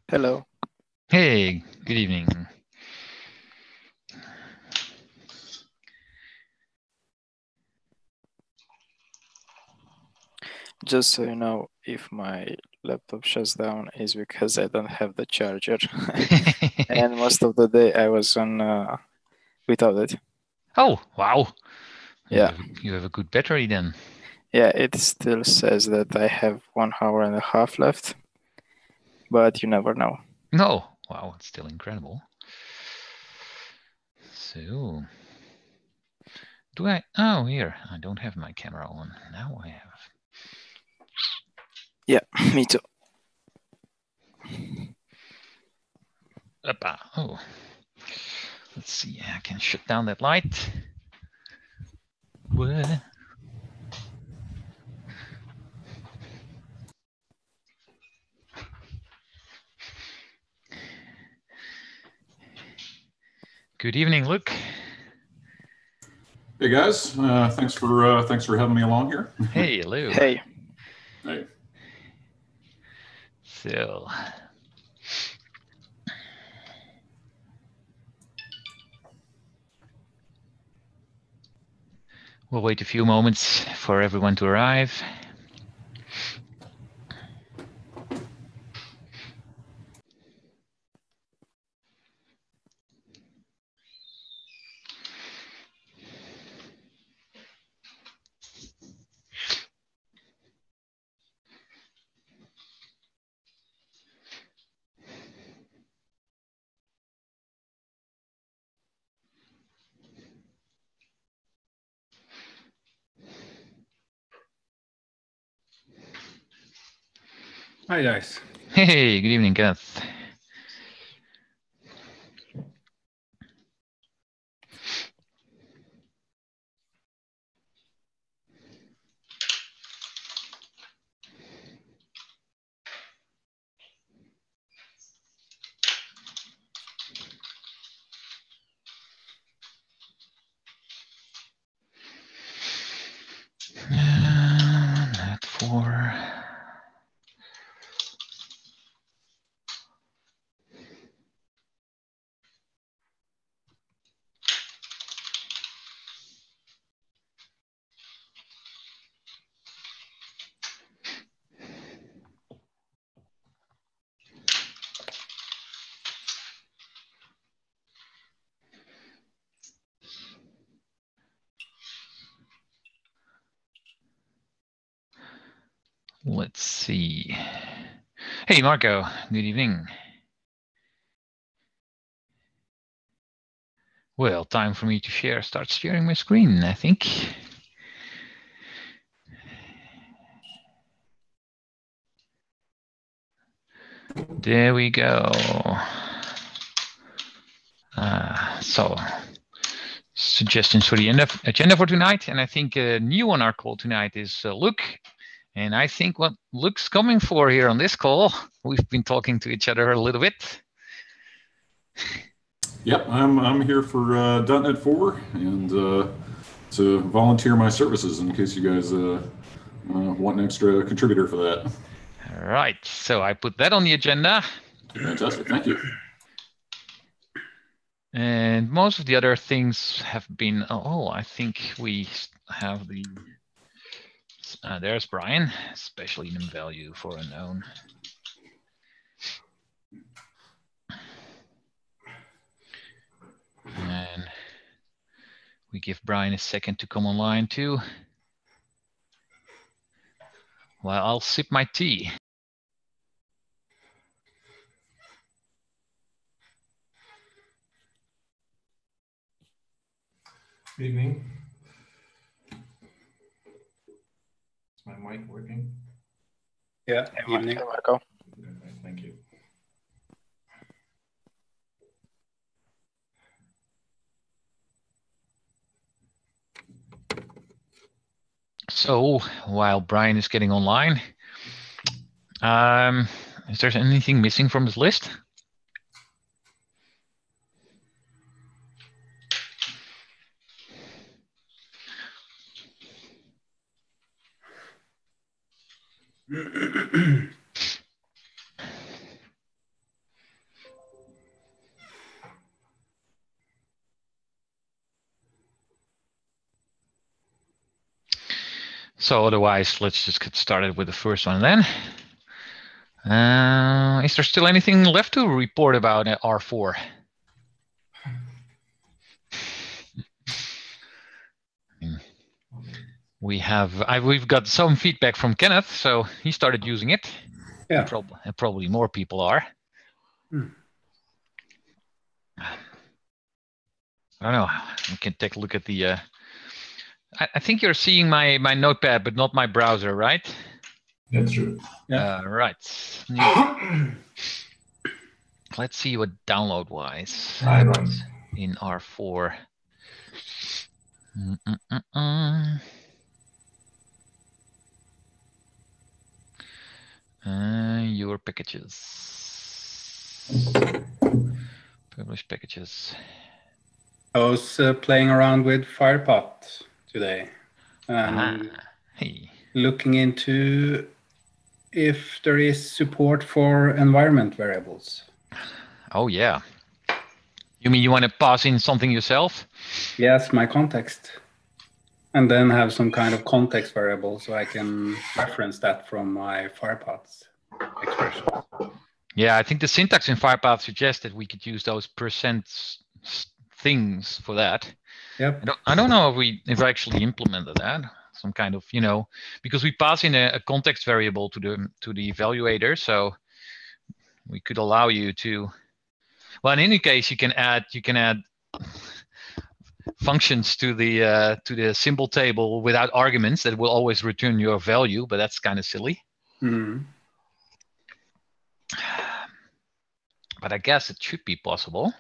Hello. Hey, good evening. Just so you know, if my laptop shuts down, is because I don't have the charger, and most of the day I was on without it. Oh, wow. Yeah, You have a good battery then. yeah. It still says that I have 1 hour and a half left, but you never know. No, wow, it's still incredible. So, do I? Oh, here, I don't have my camera on. Now I have. Yeah, me too. Oppa. Oh, let's see. I can shut down that light. What? Good evening, Luke. Hey guys, thanks for having me along here. Hey, hello. Hey, Hey. So, we'll wait a few moments for everyone to arrive. Hi guys. Hey, good evening, Kenneth. Not for. Let's see. Hey, Marco. Good evening. Well, time for me to start sharing my screen, I think. There we go. So, suggestions for the agenda for tonight. And I think new on our call tonight is Luke. And I think what Luke's coming for here on this call, we've been talking to each other a little bit. Yep, I'm here for .NET 4 and to volunteer my services in case you guys want an extra contributor for that. All right, so I put that on the agenda. Fantastic, thank you. And most of the other things have been, I think we have the, there's Brian, especially in value for unknown. And we give Brian a second to come online too. While I'll sip my tea. Good evening. Is my mic working? yeah, evening, Marco. Thank you. So while Brian is getting online, is there anything missing from this list? So otherwise, let's just get started with the first one then. Is there still anything left to report about R4? We've got some feedback from Kenneth, so he started using it. Yeah. And probably more people are. I don't know. We can take a look at the. I think you're seeing my notepad, but not my browser, right? That's true. Yeah. Right. Let's see what download-wise in R4. Your packages. Publish packages. I was playing around with FHIR today and hey. looking into if there is support for environment variables. Oh, yeah. You mean you want to pass in something yourself? Yes, my context. And then have some kind of context variable so I can reference that from my FHIR expression. Yeah, I think the syntax in FHIR suggests that we could use those percent things for that. Yep. I don't know if we actually implemented that. Some kind of, because we pass in a context variable to the evaluator, so we could allow you to. Well, in any case, you can add functions to the symbol table without arguments that will always return your value, but that's kind of silly. Mm-hmm. But I guess it should be possible.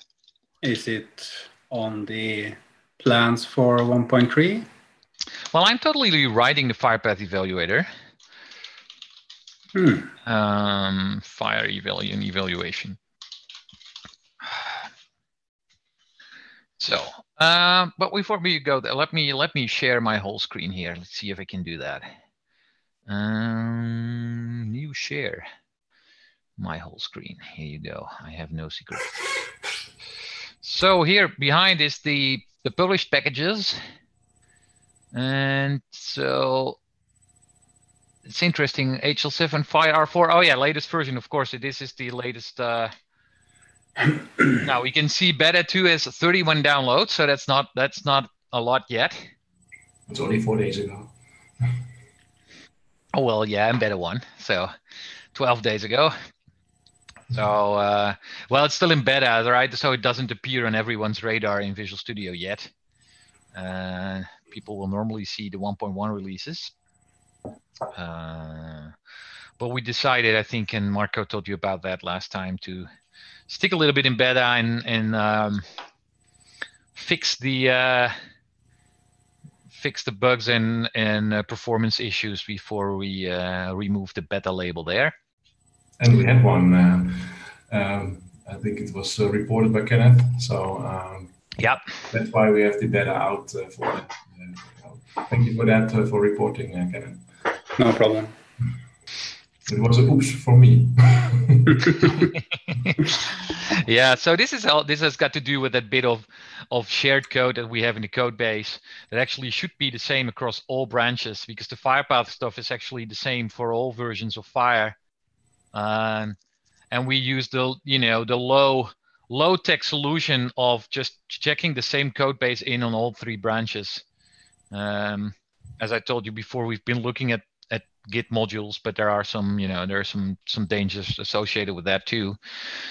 Is it on the plans for 1.3? Well, I'm totally rewriting the FHIR evaluator. FHIR evaluation. So, but before we go there, let me share my whole screen here. Let's see if I can do that. New share. My whole screen. Here you go. I have no secret. So here behind is the published packages, and so it's interesting. HL7 FHIR4. Oh yeah, latest version. Of course, this is the latest. Now we can see beta 2 has 31 downloads, so that's not a lot yet. It's only 4 days ago. Oh well, yeah, and beta 1, so 12 days ago. So well, it's still in beta, right? So it doesn't appear on everyone's radar in Visual Studio yet. People will normally see the 1.1 releases. But we decided, I think, and Marco told you about that last time, to stick a little bit in beta and fix the bugs and performance issues before we remove the beta label there. And we had one. I think it was reported by Kenneth. So yep, that's why we have the beta out for that. Thank you for that for reporting, Kenneth. No problem. It was a oops for me. Yeah, so this has got to do with that bit of shared code that we have in the code base that actually should be the same across all branches, because the FHIR stuff is actually the same for all versions of FHIR. And we use the low tech solution of just checking the same code base in on all 3 branches. As I told you before, we've been looking at Git modules, but there are some, there are some dangers associated with that too.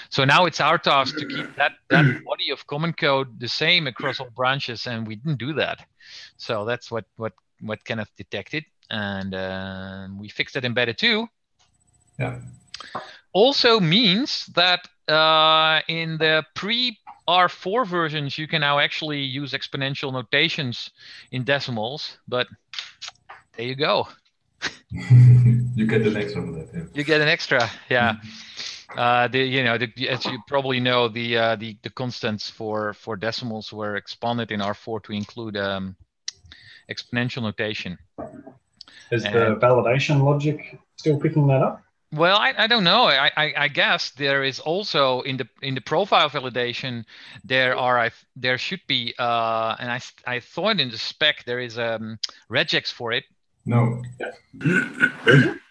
So now it's our task to keep that body of common code the same across all branches, and we didn't do that. So that's what Kenneth detected, and we fixed it in beta 2. Yeah. Also means that in the pre-R4 versions, you can now actually use exponential notations in decimals, but there you go. You get an extra for that. Yeah. You get an extra, yeah. As you probably know, the constants for decimals were expanded in R4 to include exponential notation. Is the validation logic still picking that up? Well, I don't know. I guess there is also in the profile validation there should be and I thought in the spec there is regex for it. No.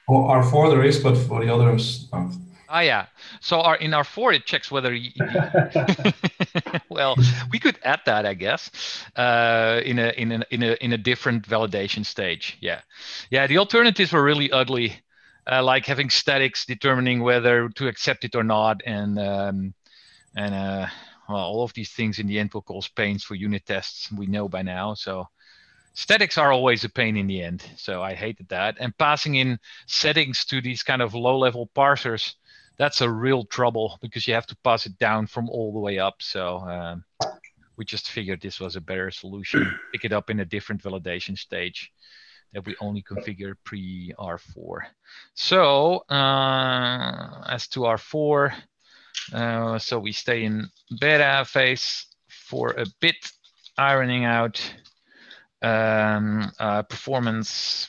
For R4 there is, but for the others, not. Ah, yeah. So in R4 it checks whether well, we could add that, I guess, in a different validation stage. Yeah, yeah. The alternatives were really ugly, like having statics determining whether to accept it or not, and well, all of these things in the end will cause pains for unit tests. We know by now, so. Statics are always a pain in the end, so I hated that. And passing in settings to these kind of low-level parsers, that's a real trouble because you have to pass it down from all the way up. So we just figured this was a better solution. Pick it up in a different validation stage that we only configure pre-R4. So as to R4, so we stay in beta phase for a bit, ironing out performance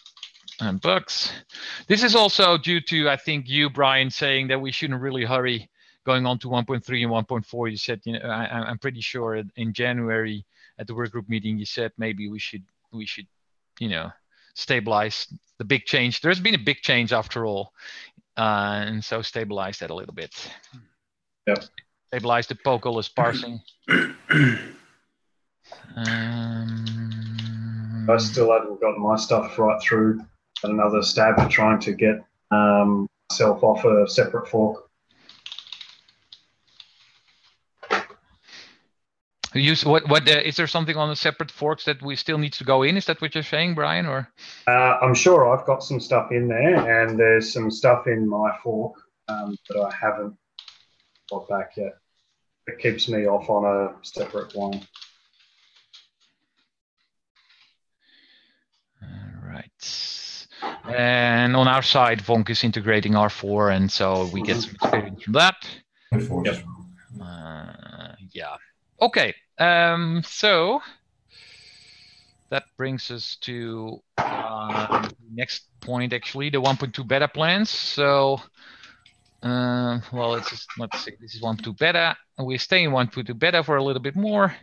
and bugs. This is also due to, I think, you, Brian, saying that we shouldn't really hurry going on to 1.3 and 1.4. You said, I'm pretty sure in January at the workgroup meeting, you said maybe we should, stabilize the big change. There's been a big change after all, and so stabilize that a little bit. Yep. Stabilize the POCOLess parsing. I still haven't got my stuff right through. Another stab at trying to get myself off a separate fork. What is there something on the separate forks that we still need to go in? Is that what you're saying, Brian? Or I'm sure I've got some stuff in there, and there's some stuff in my fork that I haven't got back yet. It keeps me off on a separate one. All right. And on our side, Vonk is integrating R4, and so we get some experience from that. Yep. Yeah. Okay. So that brings us to next point, actually, the 1.2 beta plans. So, well, let's see. This is 1.2 beta. We stay in 1.2 beta for a little bit more,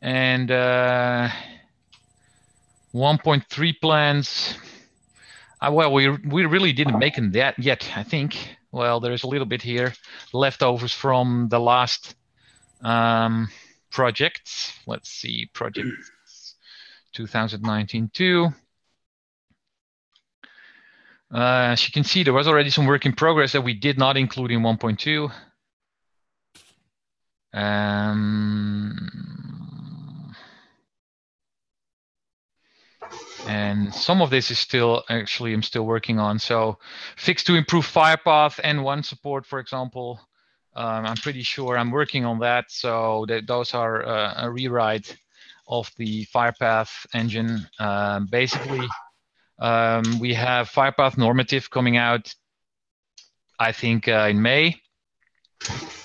and 1.3 plans. Well, we really didn't make that yet, I think. Well, there's a little bit here, leftovers from the last projects. Let's see, projects 2019-2. As you can see, there was already some work in progress that we did not include in 1.2. And some of this is still, actually, I'm still working on. So fix to improve FHIR N1 support, for example. I'm pretty sure I'm working on that. So those are a rewrite of the FHIR engine. Basically, we have FHIR normative coming out, I think, in May.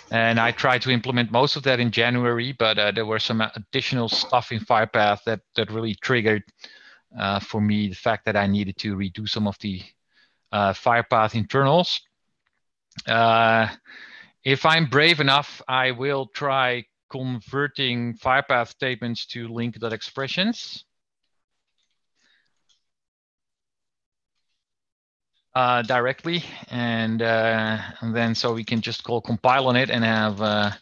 And I tried to implement most of that in January, but there were some additional stuff in FHIR that really triggered for me the fact that I needed to redo some of the FHIR internals. If I'm brave enough, I will try converting FHIR statements to link.expressions. Directly, and then so we can just call compile on it and have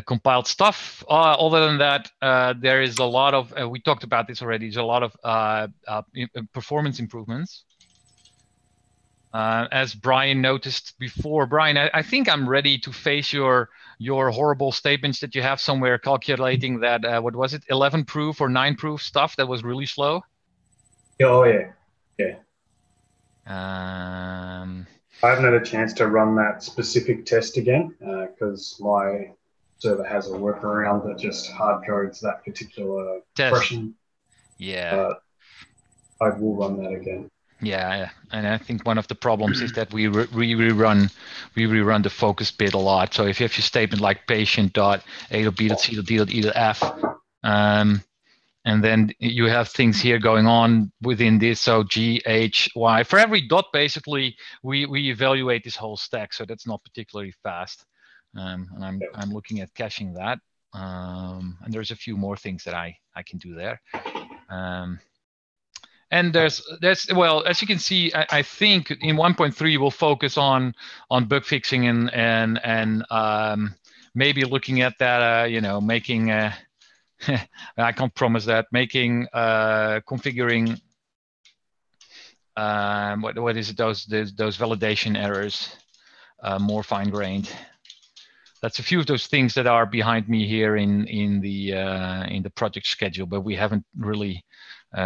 compiled stuff. Other than that, there is a lot of, we talked about this already, there's a lot of performance improvements. As Brian noticed before, Brian, I think I'm ready to face your horrible statements that you have somewhere calculating that, what was it, 11 proof or 9 proof stuff that was really slow? Oh, yeah. Yeah. I haven't had a chance to run that specific test again because my server has a workaround that just hard codes that particular expression. Yeah. I will run that again. Yeah, and I think one of the problems is that we rerun the focus bit a lot. So if you have your statement like patient.a.b.c.d.e.f, and then you have things here going on within this. So G, H, Y. For every dot, basically, we evaluate this whole stack. So that's not particularly fast. And I'm looking at caching that. And there's a few more things that I can do there. And there's well, as you can see, I think in 1.3 we'll focus on bug fixing and maybe looking at that, making. I can't promise that, making configuring what is it, those validation errors more fine-grained. That's a few of those things that are behind me here in the project schedule, but we haven't really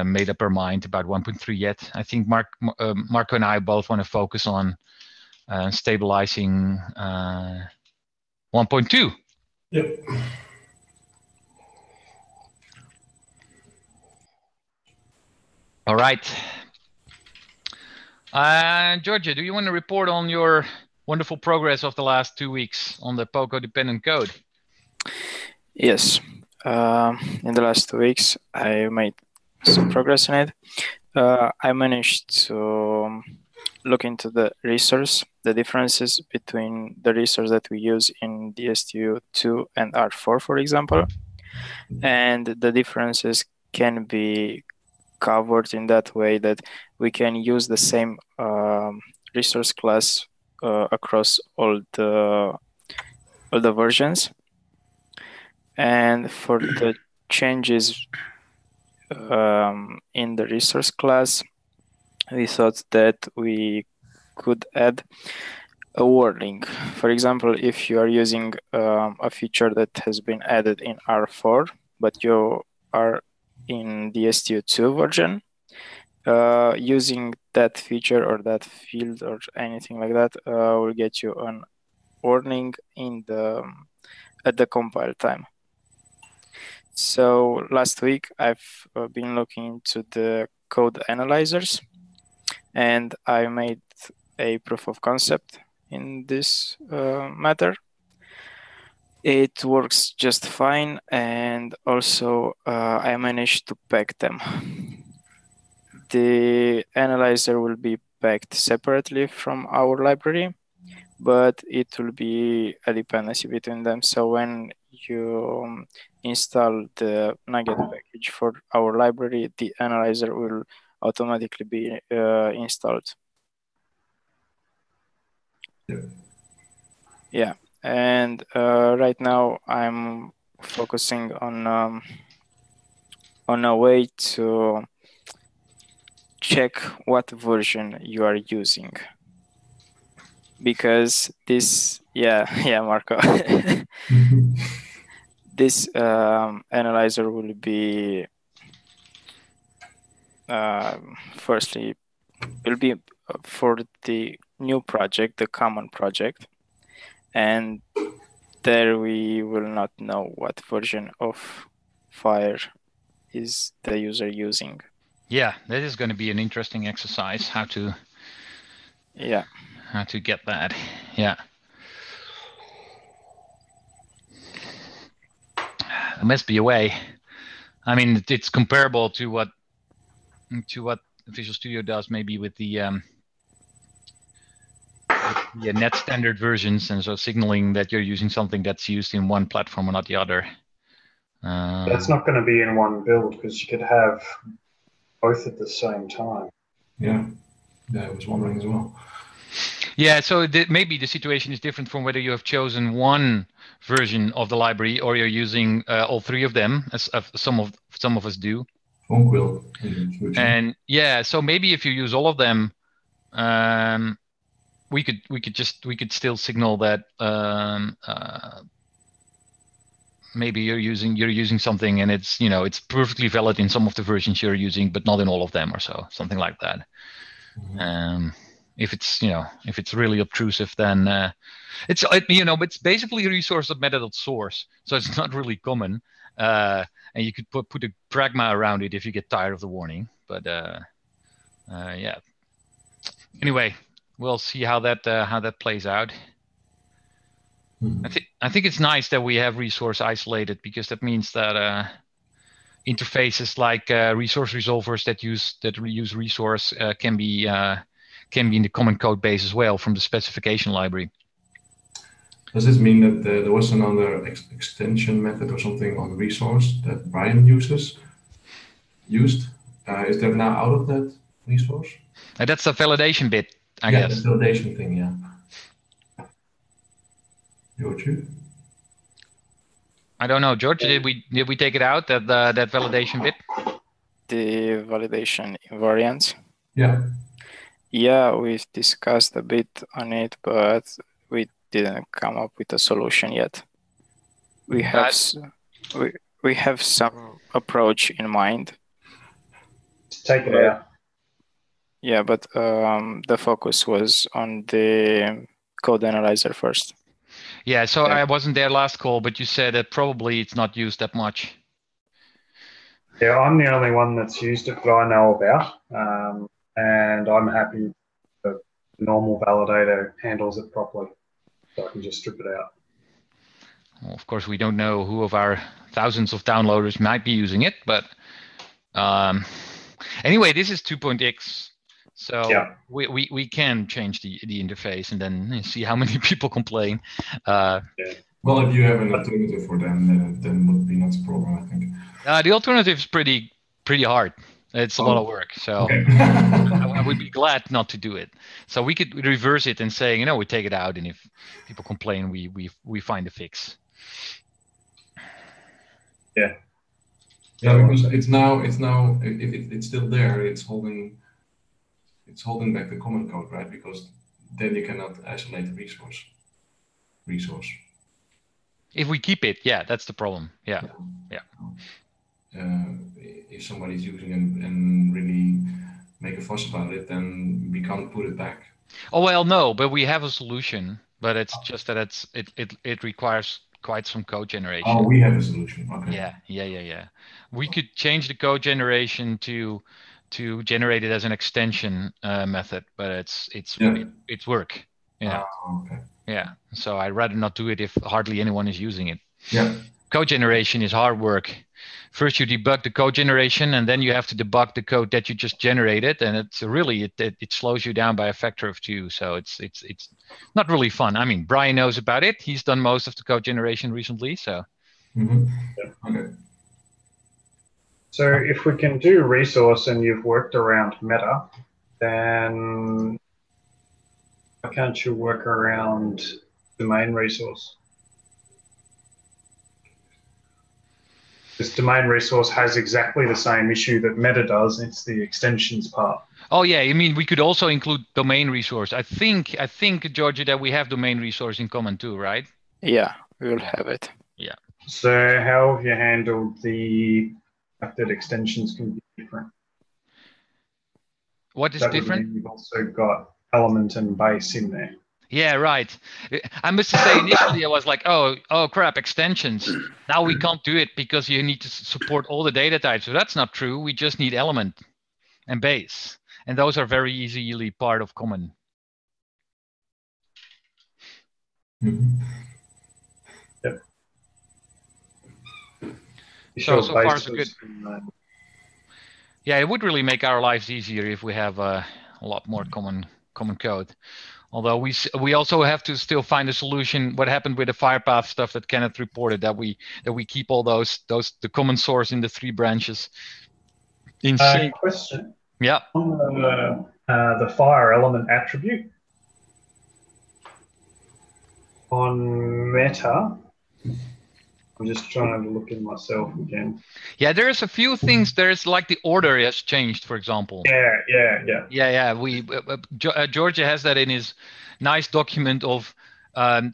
made up our mind about 1.3 yet. I think Marco and I both want to focus on stabilizing 1.2. Yep. All right. Georgia, do you want to report on your wonderful progress of the last 2 weeks on the POCO dependent code? Yes. In the last 2 weeks, I made some progress in it. I managed to look into the resource, the differences between the resource that we use in DSTU2 and R4, for example. And the differences can be covered in that way that we can use the same resource class across all the versions. And for the changes in the resource class, we thought that we could add a warning. For example, if you are using a feature that has been added in R4, but you are in the DSTU2 version, using that feature or that field or anything like that will get you an warning at the compile time. So last week I've been looking into the code analyzers, and I made a proof of concept in this matter. It works just fine, and also I managed to pack them. The analyzer will be packed separately from our library, but it will be a dependency between them. So when you install the Nugget package for our library, the analyzer will automatically be installed. Yeah, and right now I'm focusing on a way to check what version you are using, because this, Marco, this analyzer will be firstly will be for the new project, the common project, and there we will not know what version of FHIR is the user using. Yeah, that is going to be an interesting exercise, how to get that. Yeah. There must be a way. I mean, it's comparable to what Visual Studio does, maybe with the net standard versions, and so signaling that you're using something that's used in one platform or not the other. That's not going to be in one build, because you could have both at the same time. Yeah, I was wondering as well. Yeah, so maybe the situation is different from whether you have chosen one version of the library or you're using all three of them, as some of us do. Quill. And yeah, so maybe if you use all of them, we could still signal that maybe you're using something and it's it's perfectly valid in some of the versions you're using, but not in all of them, or something like that. Mm-hmm. If it's really obtrusive, then it's basically a resource submitted at source, so it's not really common. And you could put a pragma around it if you get tired of the warning. But yeah. Anyway, we'll see how that plays out. I think it's nice that we have resource isolated, because that means that interfaces like resource resolvers that use resource can be in the common code base as well from the specification library. Does this mean that there was another extension method or something on resource that Brian used? Is that now out of that resource? That's a validation bit, I Yeah, guess. the validation thing, yeah. George? I don't know, George. Did we take it out, that validation bit? The validation invariant. Yeah. Yeah, we've discussed a bit on it, but we didn't come up with a solution yet. We have we have some approach in mind. Take it out. Yeah, but the focus was on the code analyzer first. Yeah, so I wasn't there last call, but you said that probably it's not used that much. Yeah, I'm the only one that's used it that I know about, and I'm happy that the normal validator handles it properly, so I can just strip it out. Well, of course, we don't know who of our thousands of downloaders might be using it, but anyway, this is 2.x, so Yeah. we can change the interface and then see how many people complain. Well, if you have an alternative for them, then would be not a problem, I think. The alternative is pretty hard. It's a lot of work, so Okay. I would be glad not to do it. So we could reverse it and say, you know, we take it out, and if people complain, we find a fix. Yeah. Yeah, because it's now if it's still there, it's holding back the common code, right? Because then you cannot isolate the resource. If we keep it, yeah, that's the problem. Yeah. If somebody's using it and really make a fuss about it, then we can't put it back. Oh well, no, but we have a solution. But it's just that it requires quite some code generation. Oh, we have a solution. Okay. Yeah. We could change the code generation to generate it as an extension method, but it's work. Yeah. Okay. Yeah. So I'd rather not do it if hardly anyone is using it. Yeah. Code generation is hard work. First you debug the code generation, and then you have to debug the code that you just generated, and it's really it slows you down by a factor of 2. So it's not really fun. I mean, Brian knows about it. He's done most of the code generation recently. So. Mm-hmm. Yeah. Okay. So if we can do resource and you've worked around meta, then why can't you work around domain resource? This domain resource has exactly the same issue that meta does. It's the extensions part. Oh yeah, you mean we could also include domain resource. I think Georgia, that we have domain resource in common too, right? Yeah, we will have it. Yeah. So how have you handled the fact that extensions can be different? What is different? You've also got element and base in there. Yeah, right. I must say initially I was like, oh crap, extensions. Now we can't do it because you need to support all the data types. So that's not true. We just need element and base. And those are very easily part of common. Mm-hmm. Yep. So far so good. Yeah, it would really make our lives easier if we have a lot more common code. Although we also have to still find a solution. What happened with the FHIR stuff that Kenneth reported, that we keep all the common source in the 3 branches in sync. Question. Yeah. On the FHIR element attribute on meta, I'm just trying to look in myself again. Yeah, there's a few things. There's like the order has changed, for example. Yeah. We Georgia has that in his nice document of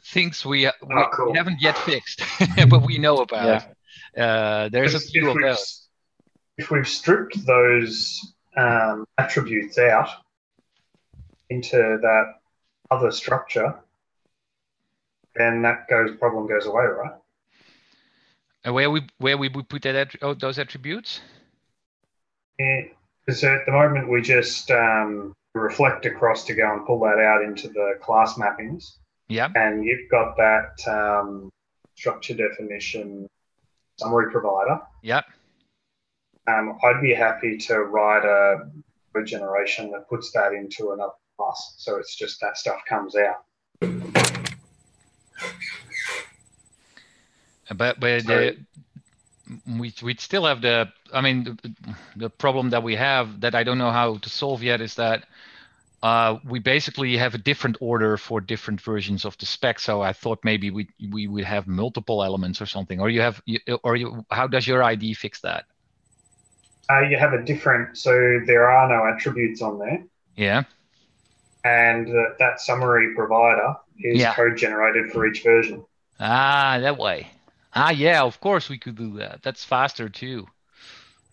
things we haven't yet fixed, but we know about. Yeah. There's a few of those. If we've stripped those attributes out into that other structure, then that problem goes away, right? And where we would put that those attributes? Yeah, because at the moment we just reflect across to go and pull that out into the class mappings. Yeah. And you've got that structure definition summary provider. Yeah. I'd be happy to write a code generation that puts that into another class. So it's just that stuff comes out. But we'd still have the problem that we have that I don't know how to solve yet is that we basically have a different order for different versions of the spec. So I thought maybe we would have multiple elements or something. Or how does your ID fix that? You have a different, so there are no attributes on there. Yeah. And that summary provider is code generated for each version. Ah, that way. Ah, yeah, of course we could do that. That's faster too.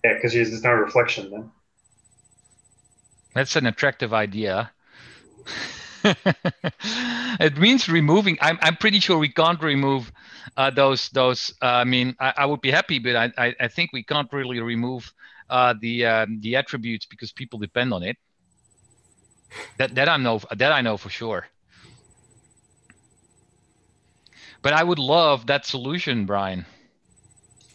Yeah, because there's no reflection then. That's an attractive idea. It means removing. I'm pretty sure we can't remove those. I mean, I would be happy, but I think we can't really remove the attributes because people depend on it. That I know for sure. But I would love that solution, Brian.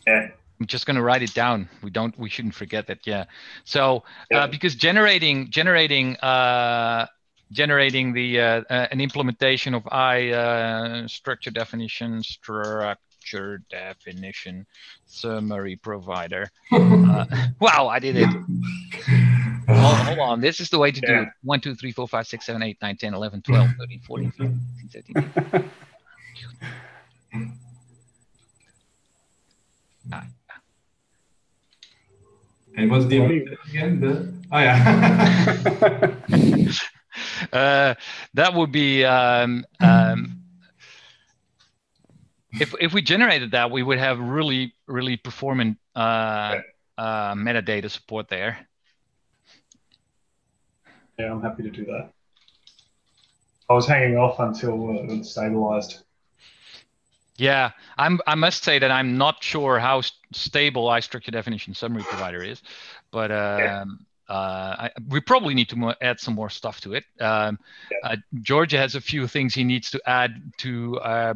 Yeah. I'm just going to write it down. We shouldn't forget that. Yeah. So because generating the an implementation of structure definition summary provider. Wow, I did it. Hold on. This is the way to do it. 1, 2, 3, 4, 5, 6, 7, 8, 9, 10, 11, 12, 13, 14, 15, 16, 17. And what's the again? That would be if we generated that, we would have really performant metadata support there. Yeah, I'm happy to do that. I was hanging off until it stabilized. Yeah, I must say that I'm not sure how stable iStructure definition summary provider is, but we probably need to add some more stuff to it. Georgia has a few things he needs to add to, I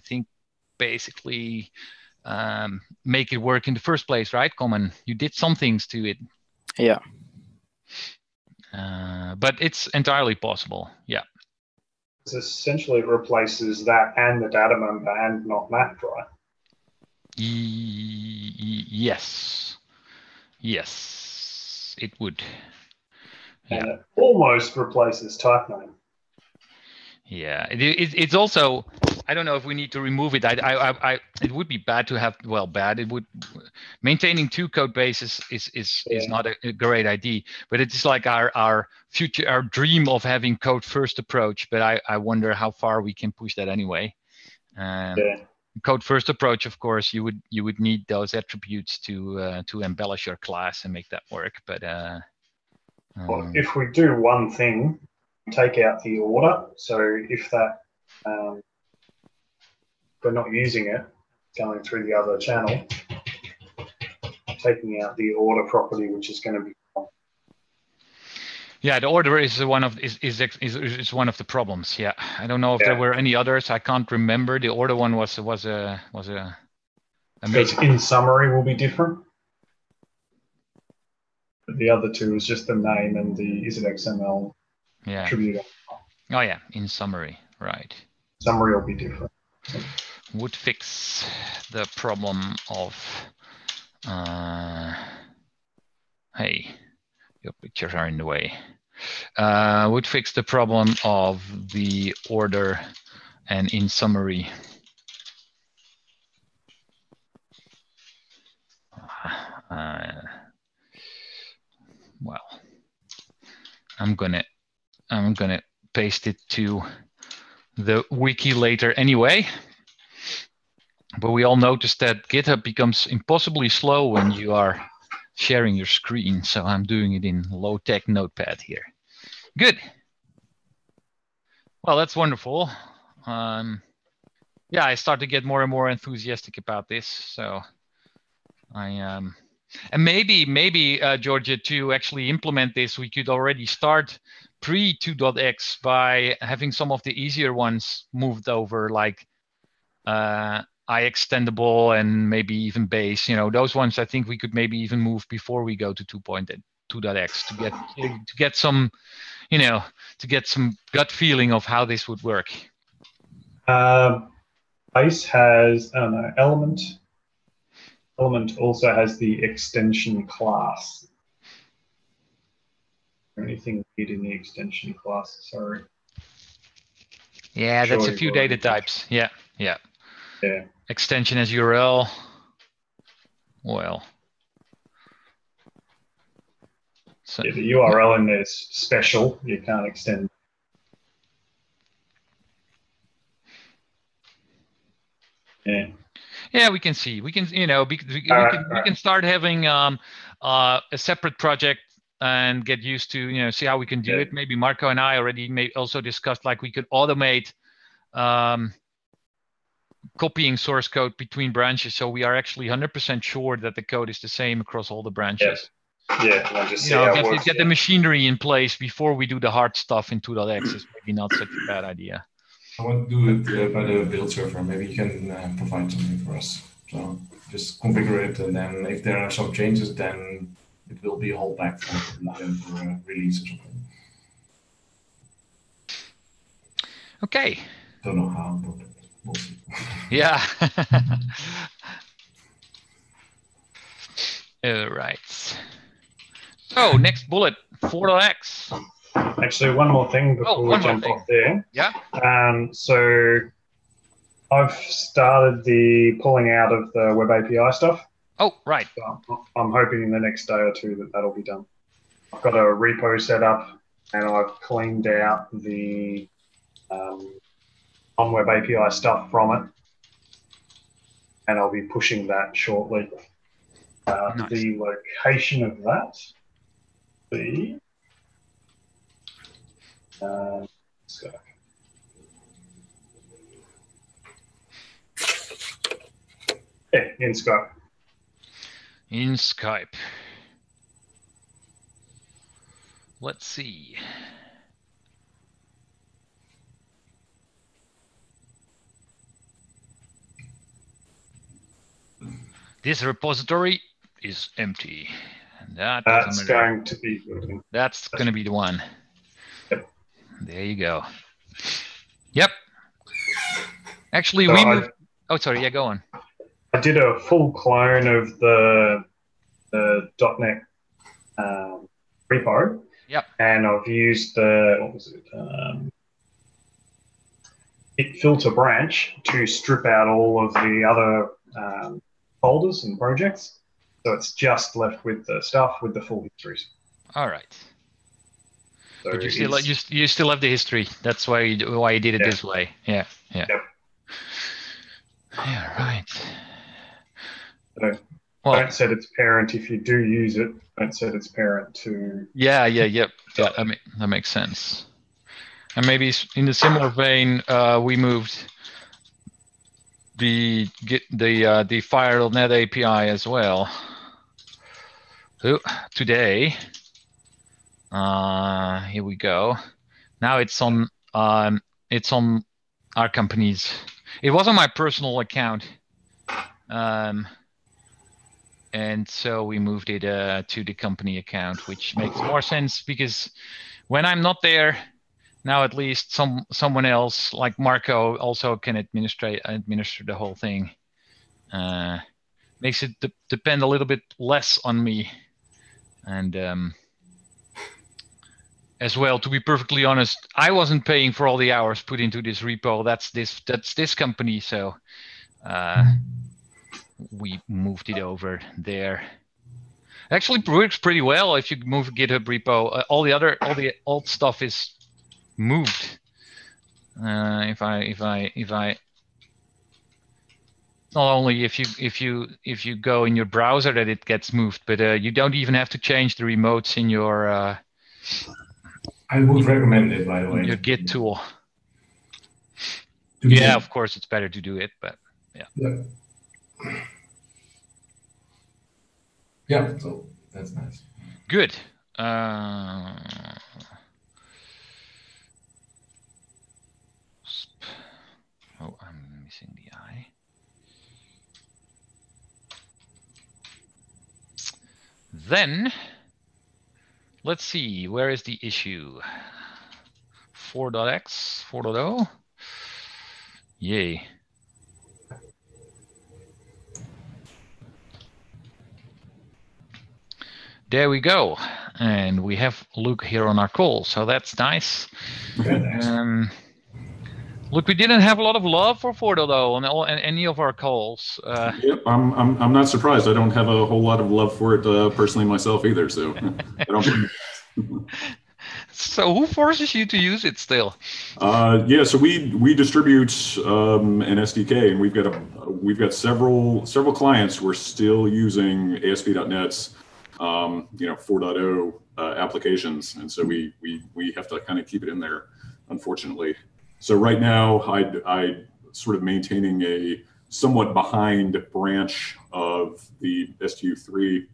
think, basically make it work in the first place, right, Common? You did some things to it. Yeah. But it's entirely possible, yeah. Essentially, it replaces that and the data member and not mapped, right? Yes, it would. And it almost replaces type name. Yeah, it's also. I don't know if we need to remove it. It would be bad to have. Well, bad. It would. Maintaining 2 code bases is not a great idea. But it's like our future, our dream of having code first approach. But I wonder how far we can push that anyway. Code first approach, of course, you would need those attributes to embellish your class and make that work. But well, if we do one thing, take out the order. So if that we're not using it, going through the other channel, taking out the order property, which is going to be. Yeah, the order is one of the problems. Yeah, I don't know if there were any others. I can't remember. The order one was a Because in summary will be different. But the other two is just the name and the is it XML attribute. Oh yeah, in summary, right. Summary will be different. Would fix the problem of hey, your pictures are in the way. Would fix the problem of the order and in summary. Well, I'm gonna paste it to the wiki later anyway. But we all noticed that GitHub becomes impossibly slow when you are sharing your screen. So I'm doing it in low-tech Notepad here. Good. Well, that's wonderful. Yeah, I start to get more and more enthusiastic about this. So and maybe Georgia, to actually implement this, we could already start pre 2.x by having some of the easier ones moved over, like iExtendable and maybe even base. Those ones I think we could maybe even move before we go to 2.x to get some, to get some gut feeling of how this would work. Base has, I don't know, element element also has the extension class. Anything weird in the extension class? Sorry. Yeah, Sure, that's a you've few already data types. Yeah. Yeah. Extension as URL. Well. So, Yeah, the URL in there is special. You can't extend. Yeah. yeah, we can see. We can, you know, we can start having a separate project and get used to, you know, see how we can do it. Maybe Marco and I already may also discussed like we could automate copying source code between branches, so we are actually 100% sure that the code is the same across all the branches. Yeah, and just You see know, how it works. get the machinery in place before we do the hard stuff in 2.x is maybe not such a bad idea. I want to do it by the build server. Maybe you can provide something for us. So just configure it, and then if there are some changes, then it will be held back for release or something. Okay. Don't know how, but we'll see. Yeah. All right. So next bullet, 4.x. Actually, one more thing before we jump off there. Yeah. So I've started the pulling out of the web API stuff. Oh, right. So I'm hoping in the next day or two that that'll be done. I've got a repo set up, and I've cleaned out the on-web API stuff from it, and I'll be pushing that shortly. Nice. The location of that, let's go. Yeah, in Skype. In Skype. Let's see. This repository is empty. That's going to be good. That's going to be the one. Yep. There you go. Yep. Actually, so we moved. Oh, sorry. Yeah, go on. I did a full clone of the .NET repo. Yep. And I've used the, what was it? Git filter branch to strip out all of the other folders and projects. So it's just left with the stuff with the full histories. All right. So but you still have the history. That's why you did it this way. Yeah. Yeah. Yep. Yeah. Right. So don't set its parent if you do use it. Don't set its parent to. Yeah. That makes sense. And maybe in the similar vein, we moved the FHIR.net API as well. Today, here we go. Now it's on our company's. It was on my personal account, and so we moved it to the company account, which makes more sense because when I'm not there, now at least someone else like Marco also can administer the whole thing. Makes it depend a little bit less on me, and as well, to be perfectly honest, I wasn't paying for all the hours put into this repo. That's this company, so we moved it over there. Actually, works pretty well if you move a GitHub repo. All the old stuff is moved. If I not only if you go in your browser that it gets moved, but you don't even have to change the remotes in your. I would recommend it, by the way. Your Git tool. Yeah, of course, it's better to do it, but yeah. Yeah, so that's nice. Good. Oh, I'm missing the I. Then, let's see, where is the issue? 4.x, 4.0? Yay. There we go. And we have Luke here on our call, so that's nice. Look, we didn't have a lot of love for Fordo though on any of our calls. Yep, I'm not surprised. I don't have a whole lot of love for it personally myself either, so I don't blame you. So who forces you to use it still? Yeah, so we distribute an SDK, and we've got several clients who are still using ASP.NET's 4.0 applications, and so we have to kind of keep it in there, unfortunately. So right now, I sort of maintaining a somewhat behind branch of the STU3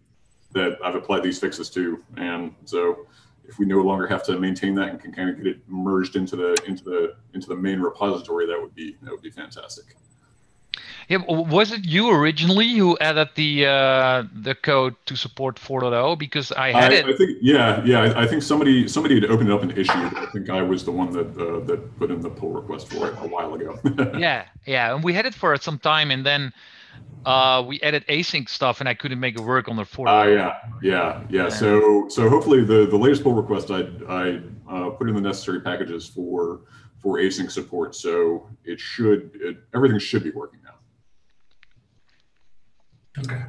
that I've applied these fixes to, and so if we no longer have to maintain that and can kind of get it merged into the main repository, that would be fantastic. Yeah, was it you originally who added the code to support 4.0? Because I had it. I think I think somebody had opened up an issue. I think I was the one that put in the pull request for it a while ago. yeah, and we had it for some time, and then we added async stuff, and I couldn't make it work on the 4.0. Yeah. So hopefully the latest pull request I put in the necessary packages for async support. So everything should be working now. Okay.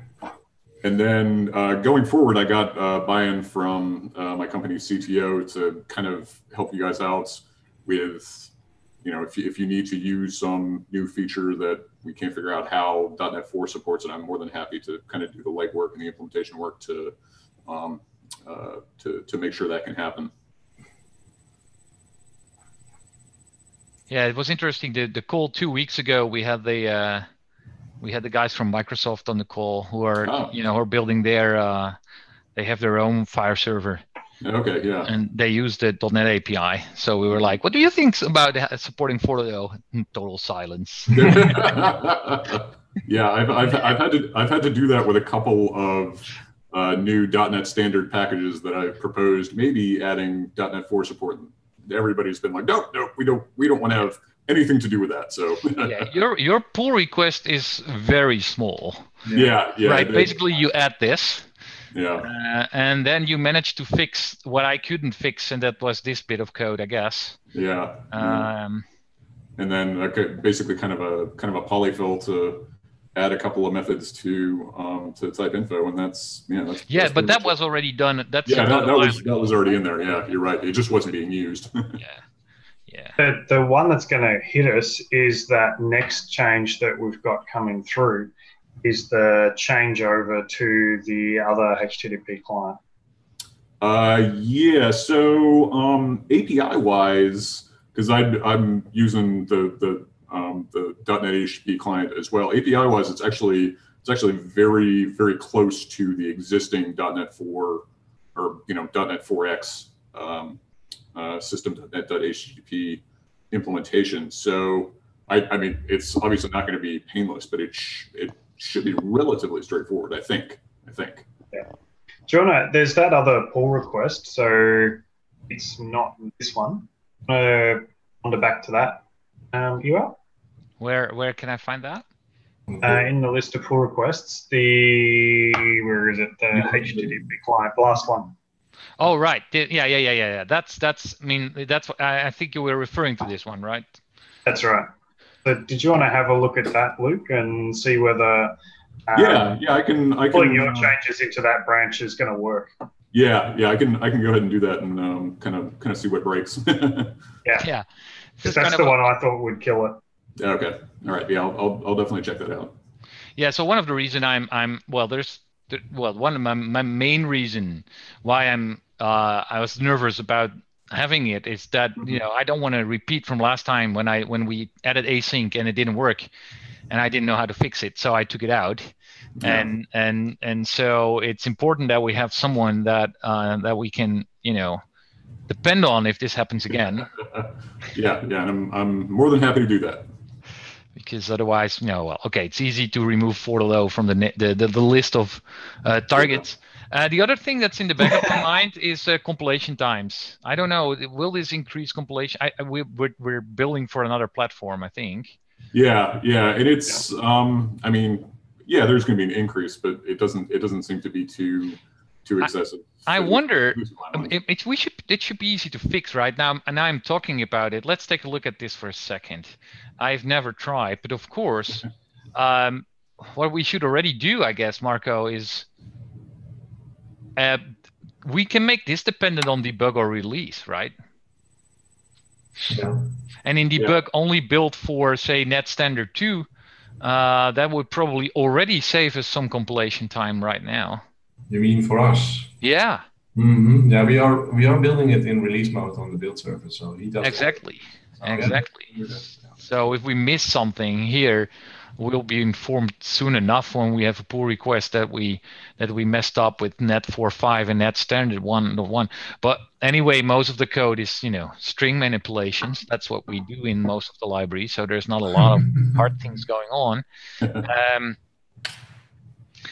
And then going forward, I got buy-in from my company's CTO to kind of help you guys out with, if you need to use some new feature that we can't figure out how .NET 4 supports it, I'm more than happy to kind of do the legwork and the implementation work to make sure that can happen. Yeah, it was interesting. The call 2 weeks ago, we had the guys from Microsoft on the call who are who are building they have their own FHIR server. Okay, yeah. And they use the .NET API. So we were like, what do you think about supporting 4.0? Total silence. Yeah, I've had to do that with a couple of new .NET standard packages that I've proposed, maybe adding .NET 4 support. Everybody's been like, no, we don't want to have anything to do with that. So yeah, your pull request is very small. Yeah. Right. Basically, you add this. Yeah. And then you managed to fix what I couldn't fix, and that was this bit of code, I guess. Yeah. And then basically kind of a polyfill to add a couple of methods to type info, and that's but that was already done. That was already in there. Yeah, you're right. It just wasn't being used. Yeah. The one that's going to hit us is that next change that we've got coming through is the changeover to the other HTTP client. Yeah. So API wise, because I'm using the .NET HTTP client as well. API wise, it's actually very, very close to the existing .NET 4 or .NET 4x system.net.http implementation. So I mean, it's obviously not going to be painless, but it should be relatively straightforward, I think. Yeah. Jonah, there's that other pull request, so it's not this one. On the back to that. You are? Where can I find that? In the list of pull requests, where is it? The HTTP client, the last one. Oh, right. Yeah. That's. I mean, that's. I think you were referring to this one, right? That's right. So did you want to have a look at that, Luke, and see whether I can putting your changes into that branch is going to work? Yeah, I can go ahead and do that and kind of see what breaks. Yeah. That's the one I thought would kill it. Okay. All right. Yeah, I'll definitely check that out. Yeah. So one of the reason one of my main reason why I was nervous about having it is that I don't want to repeat from last time when we added async and it didn't work, and I didn't know how to fix it, so I took it out. Yeah. And so it's important that we have someone that we can depend on if this happens again. Yeah, and I'm more than happy to do that. Because otherwise, it's easy to remove 4.0 from the list of targets. The other thing that's in the back of my mind is compilation times. I don't know, will this increase compilation? We're building for another platform, I think. Yeah, and it's I mean, there's going to be an increase, but it doesn't seem to be too too excessive. I wonder, it should be easy to fix right now. And I'm talking about it. Let's take a look at this for a second. I've never tried, but of course, what we should already do, I guess, Marco, is we can make this dependent on debug or release, right? Yeah. And in debug only built for, say, net standard 2, that would probably already save us some compilation time right now. You mean for us? Yeah. Mm-hmm. Yeah, we are building it in release mode on the build service, so he does exactly. Yeah. So if we miss something here, we'll be informed soon enough when we have a pull request that we messed up with net 4.5 and net standard 1.1. But anyway, most of the code is string manipulations. That's what we do in most of the libraries. So there's not a lot of hard things going on.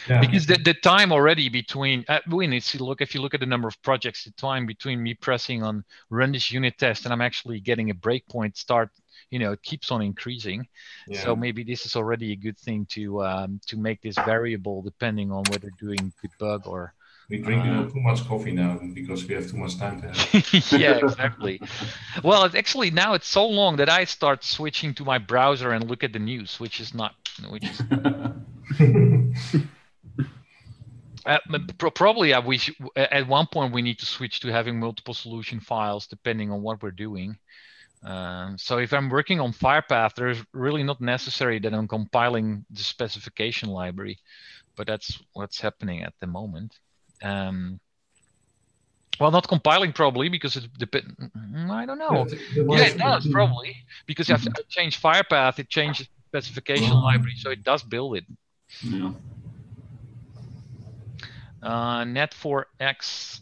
Because the time already between if you look at the number of projects, the time between me pressing on run this unit test and I'm actually getting a breakpoint start, it keeps on increasing. Yeah. So maybe this is already a good thing to make this variable depending on whether doing debug or. We drink too much coffee now because we have too much time to have. Yeah, exactly. Well, actually now it's so long that I start switching to my browser and look at the news, which is. Probably we should, at one point we need to switch to having multiple solution files depending on what we're doing. So if I'm working on FHIR, there's really not necessary that I'm compiling the specification library, but that's what's happening at the moment. Well, not compiling probably because it depends. I don't know. Yeah, it does probably because if I change FHIR, it changes the specification library, so it does build it. Yeah. Net4x,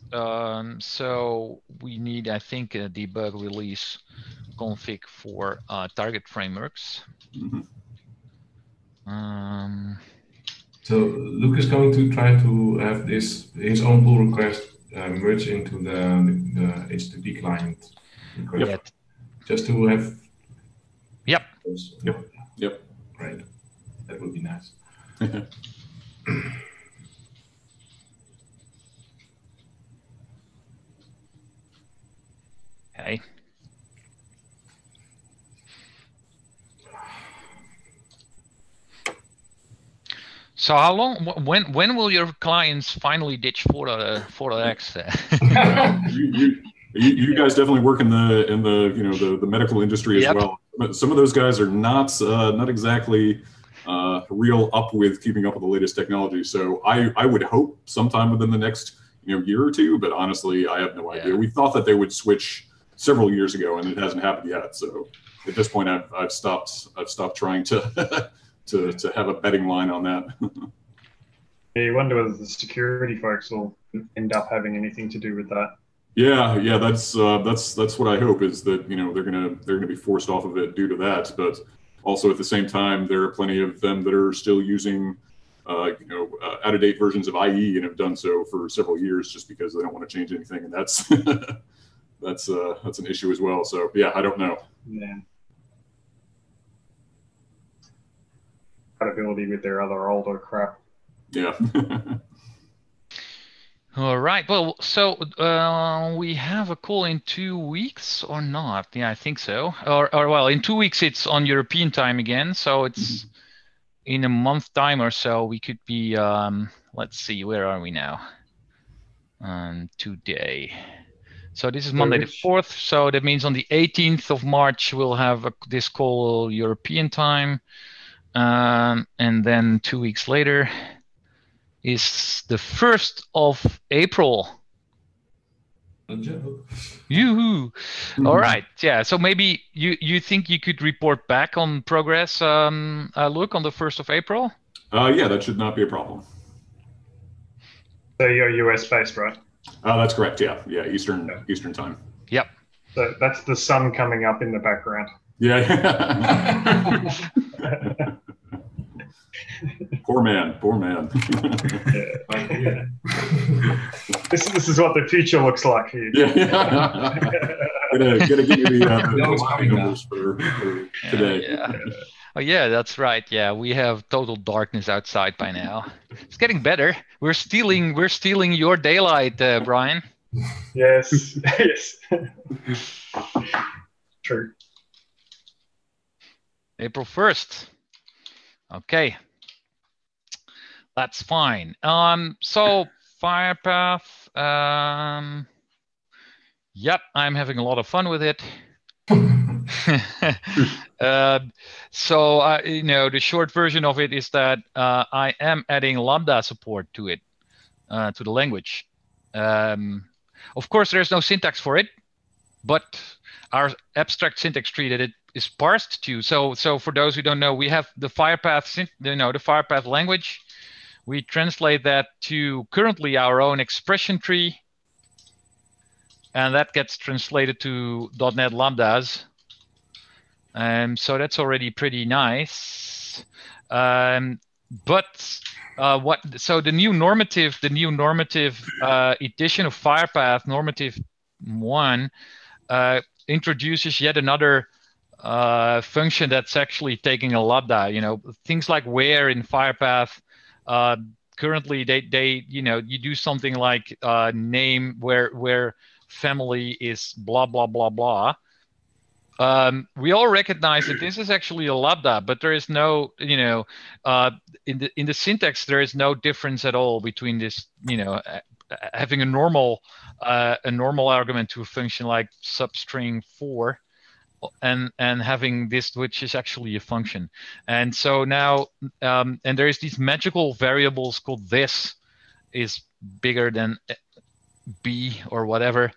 so we need, I think, a debug release config for target frameworks. So Luke is going to try to have his own pull request merge into the HTTP client request. Yep. Just to have. Yep. Yep. Right. That would be nice. Okay. So how long? When will your clients finally ditch 4.x? You guys definitely work in the medical industry as well. But some of those guys are not exactly real up with keeping up with the latest technology. So I would hope sometime within the next year or two. But honestly, I have no idea. We thought that they would switch several years ago, and it hasn't happened yet. So at this point, I've stopped trying to to have a betting line on that. Yeah, you wonder whether the security folks will end up having anything to do with that. Yeah, that's what I hope is that they're gonna be forced off of it due to that. But also at the same time, there are plenty of them that are still using out of date versions of IE and have done so for several years just because they don't want to change anything, and that's that's an issue as well. So yeah, I don't know. Yeah. Compatibility with their other older crap. Yeah. All right. Well, so we have a call in 2 weeks or not? Yeah, I think so. Or well, in 2 weeks it's on European time again. So it's in a month time or so. We could be. Let's see. Where are we now? Today. So this is Monday the 4th. So that means on the 18th of March we'll have this call European time. And then 2 weeks later is the 1st of April. Yoo-hoo. All right. Yeah. So maybe you think you could report back on progress, Luke, on the 1st of April? Yeah, that should not be a problem. So you're US based, right? That's correct. Yeah. Eastern time. Yep. So that's the sun coming up in the background. Yeah. Poor man. Yeah. This is what the future looks like here. Yeah. Gotta give you the numbers for today. Yeah. Oh yeah, that's right. Yeah, we have total darkness outside by now. It's getting better. We're stealing your daylight, Brian. Yes, yes. True. April 1st. Okay. That's fine. So Firepath, yep, I'm having a lot of fun with it. So you know, the short version of it is that I am adding Lambda support to it, to the language. Of course, there's no syntax for it, but our abstract syntax tree that it is parsed to. So for those who don't know, we have the Firepath, the Firepath language. We translate that to currently our own expression tree, and that gets translated to .NET Lambdas. So that's already pretty nice. So the new normative edition of Firepath, normative 1, introduces yet another function that's actually taking a lambda. You know, things like where in Firepath. Currently, they you do something like name where family is blah blah blah blah. We all recognize that this is actually a lambda, but there is no, in the syntax there is no difference at all between this, having a normal argument to a function like substring 4, and having this, which is actually a function. And so now, and there's these magical variables called this is bigger than b or whatever.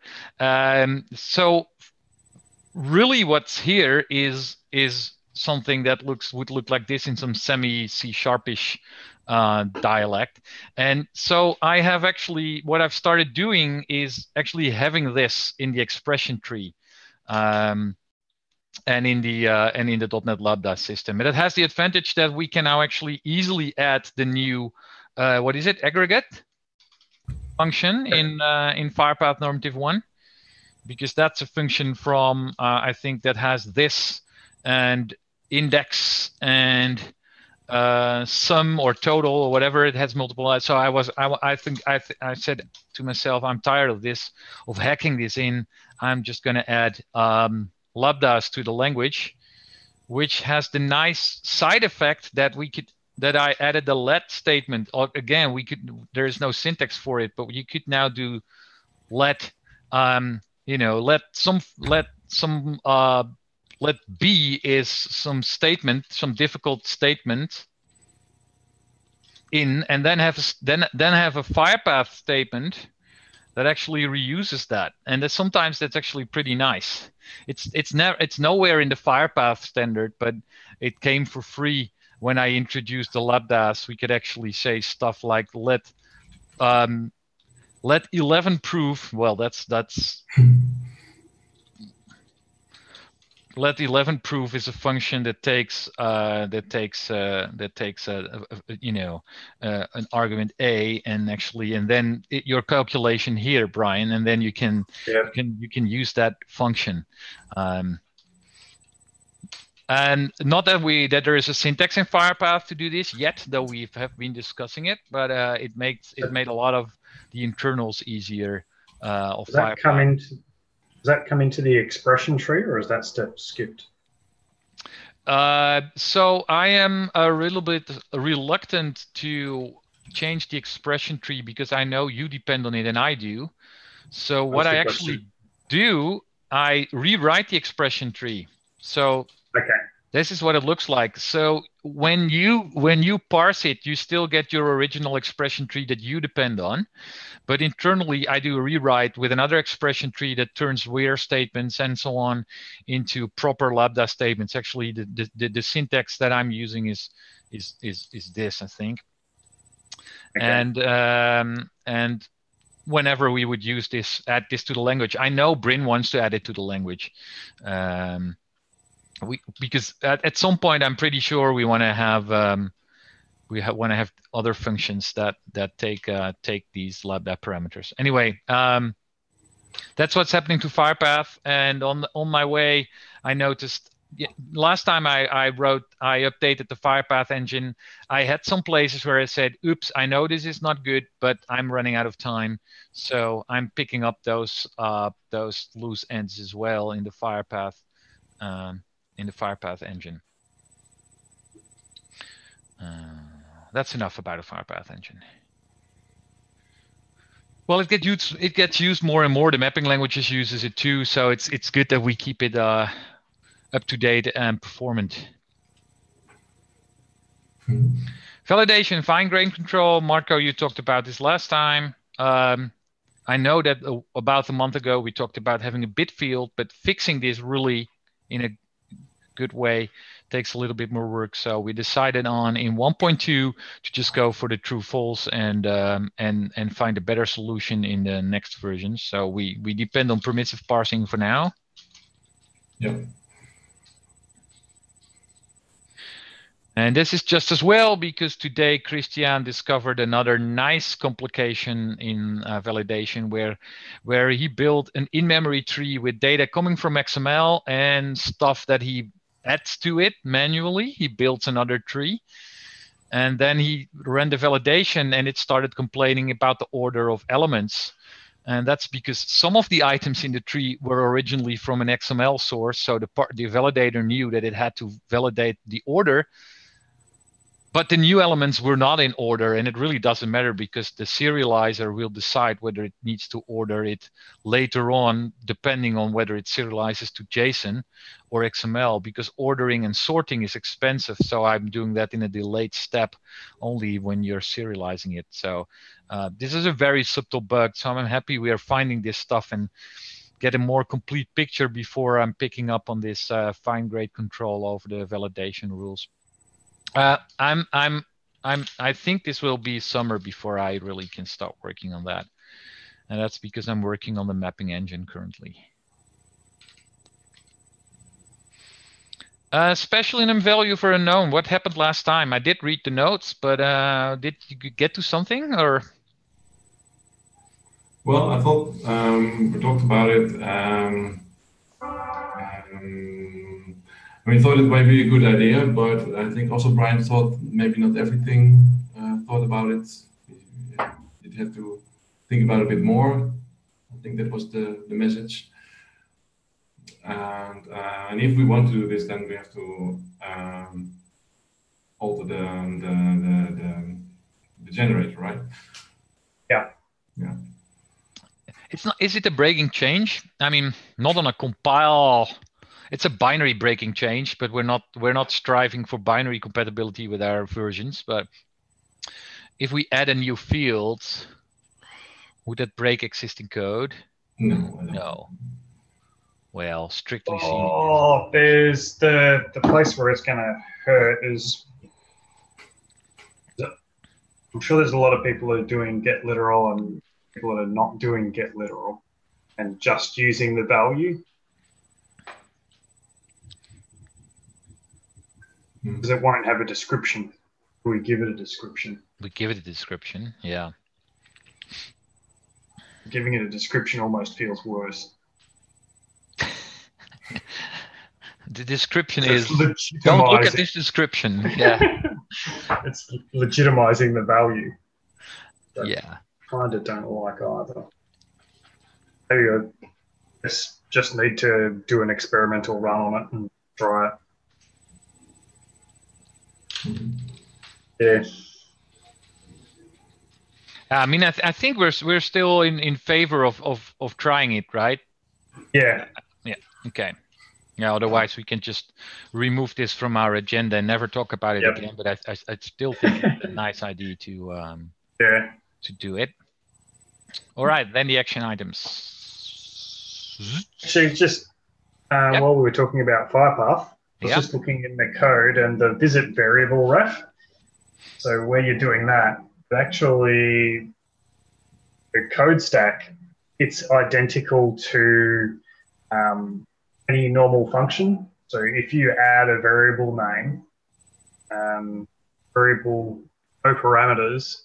So really what's here is something that would look like this in some semi C-sharpish dialect. And so I have actually, what I've started doing is actually having this in the expression tree. And in the .NET Lambda system. And it has the advantage that we can now actually easily add the new, what is it, aggregate function in Firepath normative 1, because that's a function from, I think, that has this and index and sum or total or whatever. It has multiple. So I said to myself, I'm tired of this, of hacking this in. I'm just going to add lambdas to the language, which has the nice side effect that I added the let statement. Again, there is no syntax for it, but you could now do let, let B is some statement, some difficult statement in, and then have a Firepath statement that actually reuses that. And sometimes that's actually pretty nice. It's nowhere in the Firepath standard, but it came for free when I introduced the lambdas. We could actually say stuff like let 11 proof. Well, that's let 11 proof is a function that takes an argument A, and then your calculation here, Brian, and then you can use that function. And not that there is a syntax in Firepath to do this yet, though we have been discussing it, but it made a lot of the internals easier of Firepath. Does that come into the expression tree, or is that step skipped? So I am a little bit reluctant to change the expression tree because I know you depend on it and I do. So what I actually do, I rewrite the expression tree. So this is what it looks like. So when you parse it, you still get your original expression tree that you depend on. But internally, I do a rewrite with another expression tree that turns where statements and so on into proper lambda statements. Actually, the syntax that I'm using is this, I think. And whenever we would use this, add this to the language. I know Bryn wants to add it to the language. Because at some point, I'm pretty sure we want to have other functions that take these lambda parameters. Anyway, that's what's happening to Firepath. And on my way, I noticed yeah, last time I updated the FHIR engine. I had some places where I said, oops, I know this is not good, but I'm running out of time. So I'm picking up those loose ends as well in the FHIR engine. That's enough about a FHIR engine. Well, it gets used more and more. The mapping languages uses it too, so it's good that we keep it up to date and performant. Validation, fine grain control. Marco, you talked about this last time. I know that about a month ago we talked about having a bit field, but fixing this really in a good way takes a little bit more work. So we decided on in 1.2 to just go for the true false and find a better solution in the next version. So we depend on permissive parsing for now. Yeah. And this is just as well because today Christian discovered another nice complication in validation where he built an in-memory tree with data coming from XML and stuff that he adds to it manually. He builds another tree. And then he ran the validation and it started complaining about the order of elements. And that's because some of the items in the tree were originally from an XML source. So the validator knew that it had to validate the order. But the new elements were not in order, and it really doesn't matter because the serializer will decide whether it needs to order it later on, depending on whether it serializes to JSON or XML, because ordering and sorting is expensive. So I'm doing that in a delayed step only when you're serializing it. So this is a very subtle bug. So I'm happy we are finding this stuff and get a more complete picture before I'm picking up on this fine grade control over the validation rules. I think this will be summer before I really can start working on that. And that's because I'm working on the mapping engine currently. Special enum value for unknown. What happened last time? I did read the notes, but did you get to something or? Well, I thought we talked about it. We thought it might be a good idea, but I think also Brian thought maybe not everything thought about it. You'd have to think about it a bit more. I think that was the message. And if we want to do this, then we have to alter the generator, right? Yeah. Yeah. It's not. Is it a breaking change? I mean, not on a compile. It's a binary breaking change, but we're not striving for binary compatibility with our versions. But if we add a new field, would that break existing code? No. No. Well, strictly seen. Oh, there's the place where it's going to hurt is. I'm sure there's a lot of people who are doing get literal and people that are not doing get literal and just using the value. Because it won't have a description. We give it a description. We give it a description, yeah. Giving it a description almost feels worse. The description So is, don't look at this description. Yeah. It's legitimizing the value. Yeah. Kind of don't like either. Maybe I just need to do an experimental run on it and try it. Yeah. I mean, I think we're still in favor of trying it, right? Yeah. Yeah. Okay. Yeah. Otherwise, we can just remove this from our agenda and never talk about it again. But I still think it's a nice idea to do it. All right. Then the action items. Actually, just while we were talking about FHIR, I was just looking in the code and the visit variable ref. So where you're doing that, actually the code stack, it's identical to any normal function. So if you add a variable name, variable no parameters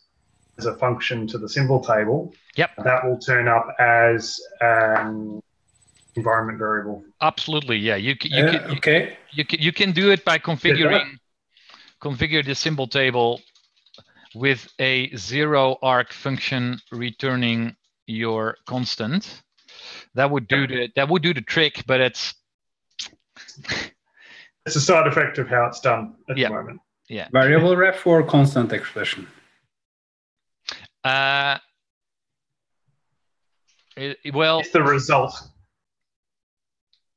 as a function to the symbol table, that will turn up as environment variable. Absolutely, yeah. You can do it by configuring configure the symbol table with a 0 arc function returning your constant. That would do the trick, but it's a side effect of how it's done at the moment. Yeah. Variable ref or constant expression? Well, it's the result.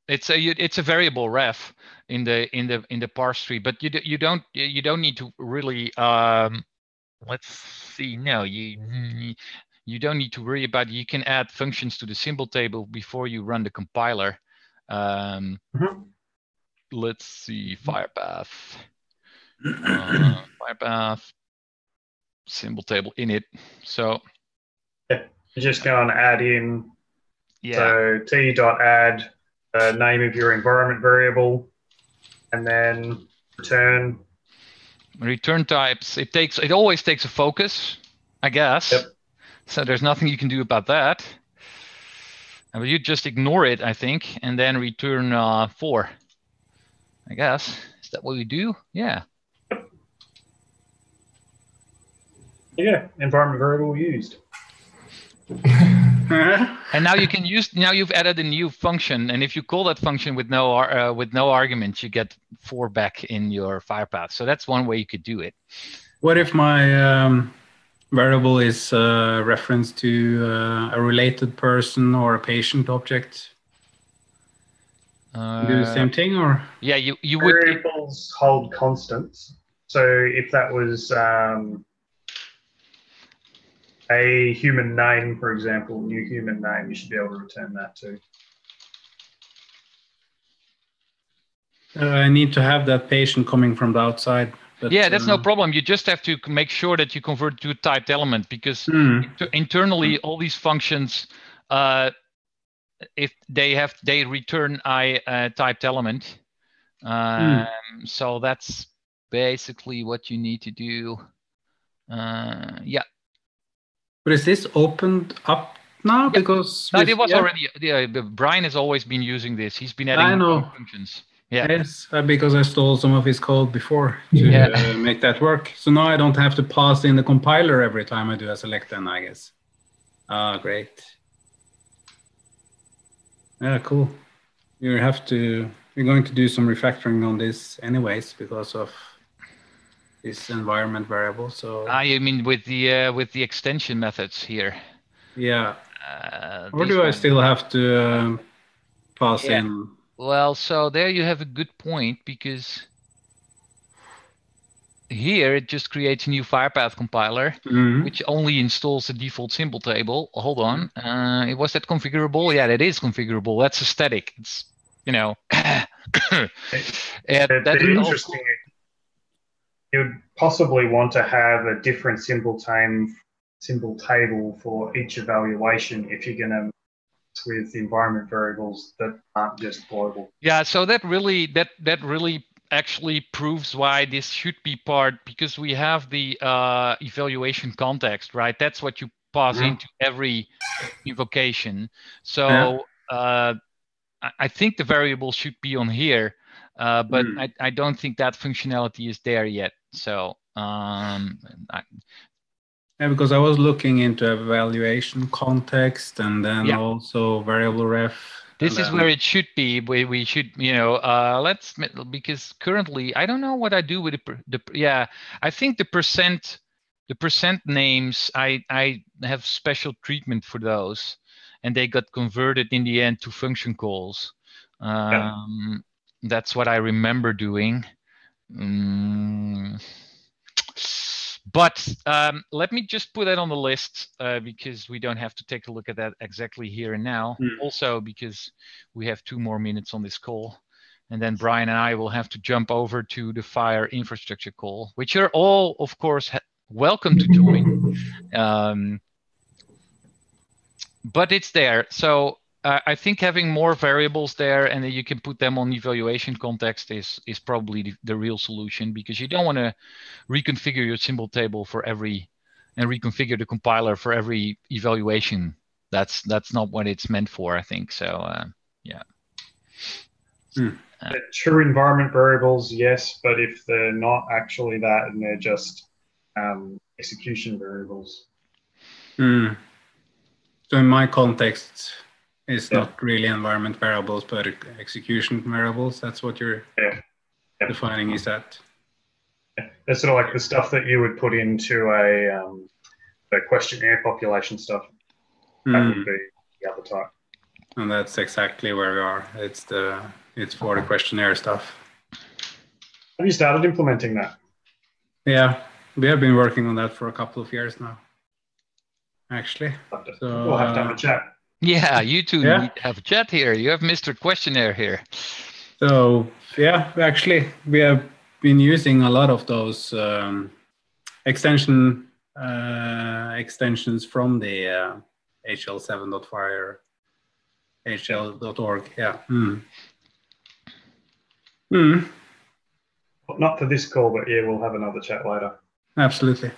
It's a variable ref in the parse tree, but you don't need to really let's see. No, you don't need to worry about it. You can add functions to the symbol table before you run the compiler. Let's see, FHIR FHIR symbol table init. So you're just going to add in. Yeah. So t.add name of your environment variable, and then return types. It always takes a focus, I guess. Yep. So there's nothing you can do about that. And you just ignore it, I think, and then return 4. I guess. Is that what we do? Yeah. Yeah, environment variable used. And now you can use. Now you've added a new function, and if you call that function with no arguments, you get 4 back in your FHIR path. So that's one way you could do it. What if my variable is reference to a related person or a patient object? Do the same thing, or? Yeah, you would. Variables hold constants. So if that was a human name, for example, new human name, you should be able to return that too. I need to have that patient coming from the outside. But, yeah, that's no problem. You just have to make sure that you convert to a typed element, because internally all these functions, if they return a typed element. So that's basically what you need to do. Yeah. But is this opened up now? Yeah. Because no, it was already. Brian has always been using this. He's been adding functions. Yeah. Yes, because I stole some of his code before to make that work. So now I don't have to pass in the compiler every time I do a select, then I guess. Ah, great. Yeah, cool. You're going to do some refactoring on this anyways because of this environment variable. So you mean with the extension methods here? Yeah. Or do I still have to pass in? Well, so there you have a good point, because here it just creates a new FHIR compiler, which only installs the default symbol table. Hold on, was that configurable? Yeah, that is configurable. That's a static. It's that's interesting. You'd possibly want to have a different symbol table for each evaluation if you're going to with environment variables that aren't just global. Yeah, so that really actually proves why this should be part, because we have the evaluation context, right? That's what you pass into every evocation. So I think the variable should be on here, but I don't think that functionality is there yet. So yeah, because I was looking into evaluation context and then also variable ref. This is where it should be. We should, because currently I don't know what I do with I think the percent names, I have special treatment for those, and they got converted in the end to function calls. That's what I remember doing. But let me just put that on the list because we don't have to take a look at that exactly here and now. Also because we have 2 more minutes on this call. And then Brian and I will have to jump over to the FHIR infrastructure call, which you're all, of course, welcome to join. But it's there. So I think having more variables there and then you can put them on evaluation context is probably the real solution, because you don't want to reconfigure your symbol table for every and reconfigure the compiler for every evaluation. That's not what it's meant for, I think. So Yeah. They're true environment variables, yes, but if they're not actually that and they're just execution variables. So in my context, it's not really environment variables, but execution variables. That's what you're defining, is that? That's sort of like the stuff that you would put into a questionnaire population stuff. That would be the other type. And that's exactly where we are. It's for the questionnaire stuff. Have you started implementing that? Yeah, we have been working on that for a couple of years now, actually. So we'll have to have a chat. Yeah, you two need to have a chat here. You have Mr. Questionnaire here. So yeah, actually, we have been using a lot of those extensions from the HL7.FHIR, HL.org. Yeah. Well, not for this call, but yeah, we'll have another chat later. Absolutely.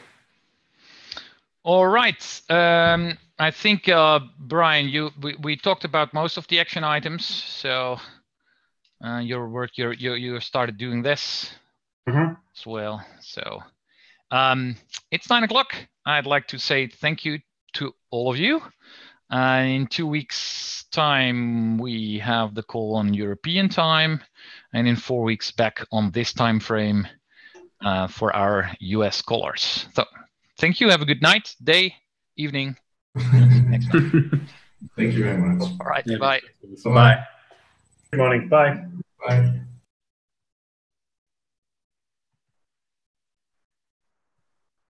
All right. I think Brian, we talked about most of the action items. So your work, you started doing this as well. So it's 9 o'clock. I'd like to say thank you to all of you. In 2 weeks' time, we have the call on European time, and in 4 weeks back on this time frame for our US callers. So thank you. Have a good night, day, evening. Next time. Thank you very much. All right. Bye. Bye. Good morning. Bye. Bye.